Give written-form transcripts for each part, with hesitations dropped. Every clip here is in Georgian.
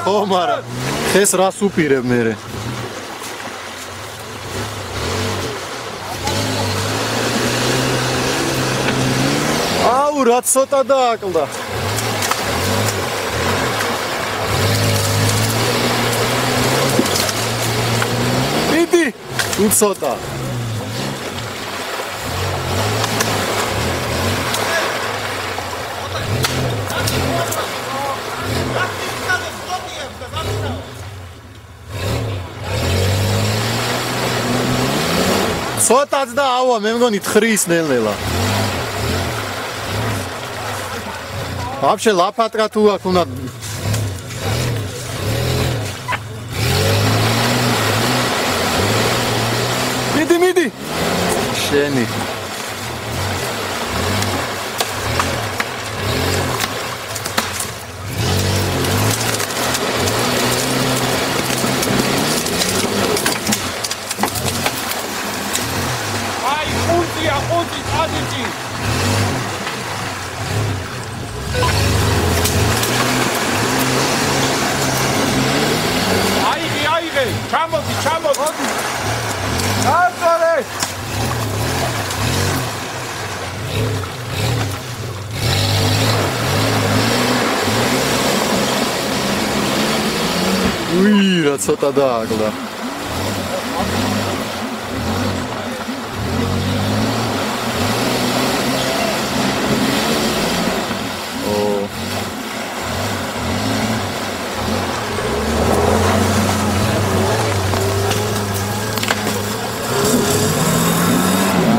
ხომარა ეს რას უპირებ მერე აუ რა ცოტა დააკლდა მიდი უცოტა ცოტაც და ავა მე მგონი თხრის ნელ-ნელა ვაფშე ლაფატკა თუ აქ უნდა მიდი შენი უი რა ცოტა დააკლდა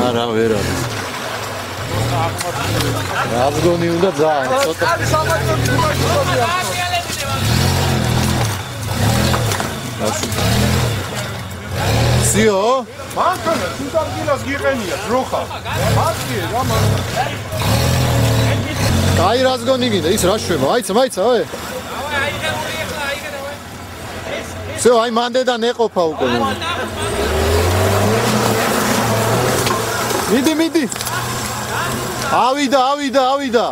არა ვერა რაბგონი უნდა ძალიან ცოტა სიო მანქანა თუნდაც გიყენია როხა მარტივი რა მანქანა აი რას გონი გინდა ის რა შვება აიცა აი სიო აი მანდედან ეყოფა უკვე მიდი ავიდა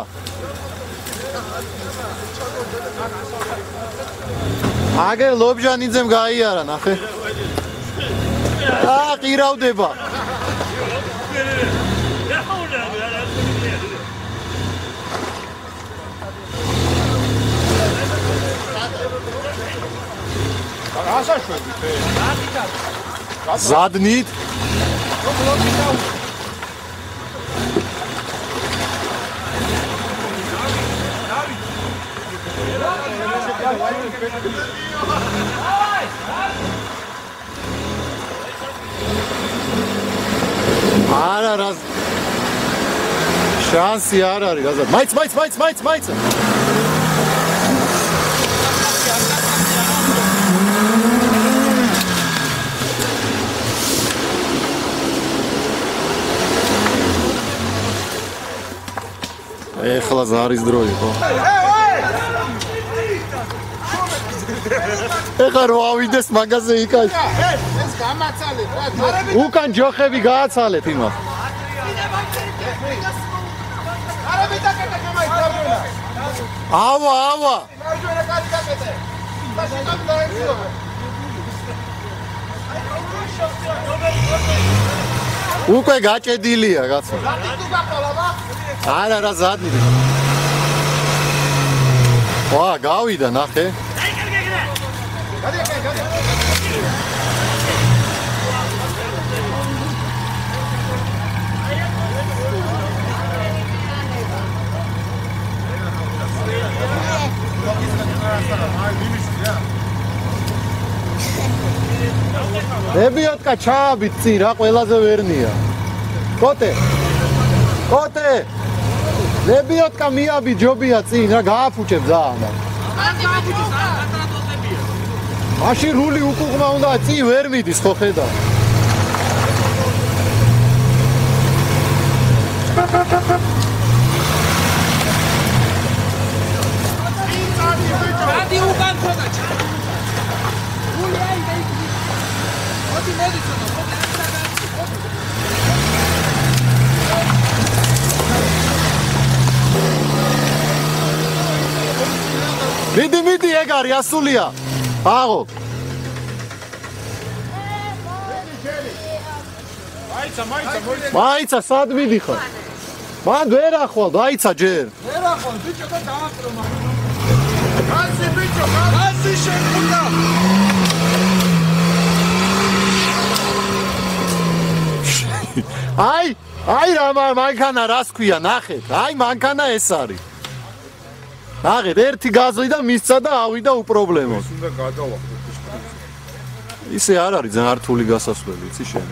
აგერ ლობჟანიძემ გაიარა ნახე ყირავდება ზადნით არა რა შანსი არ არის გაზად მაიც ეხლა ზარის დრო იყო ეხლა რო ავიდეს მაგაზე იქაც ეს გამაცალეთ უკან ჯოხები გააცალეთ იმას ავა უკვე გაჭედილია კაცო არა რა ზადნი ვა გავიდა ნახე ებიოტკა ჩააბით წინ რა ყველაზე ვერნია კოტე ლებიოტკა მიაბი ჯობია წინ რა გააფუჭებ ძალიან მაშინ რული უკუღმა უნდა წინ ვერ მიდის ხო ხედავ მიდი ეგ არის ასულია აღო მაიცა სად მიდიხარ მან ვერ ახვალ დაიცა ჯერ ვერ ახვალ ბიჭო და დააკრო მაგრამ გასი ბიჭო გასი შეხუდა აი რა მანქანა რას ქვია ნახეთ აი მანქანა ეს არის ნახეთ ერთი გაზრი და მისცა და ავიდა უპრობლემო უნდა გადავახტო ისე არ არის ძალიან რთული გასასვლელი იცი შენ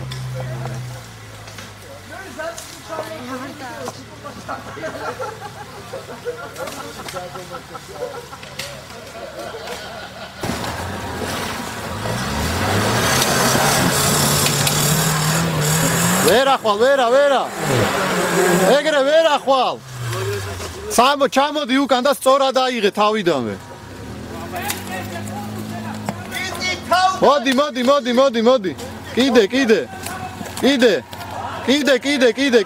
ვერ ახვალ ვერა ეგრე ვერ ახვალ ჩამოდი უკან და სწორად აიღე თავიდანვე მოდი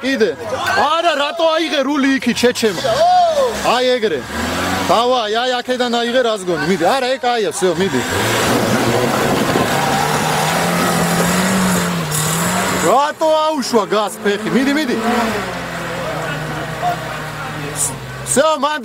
კიდე არა რატო აიღე რული იქით შეჩემა აი ეგრე დავაი აი აქედან აიღე რას გონი მიდი არა ეგ აია всё მიდი რატო აუშვა გას ფეხი მიდი всё მან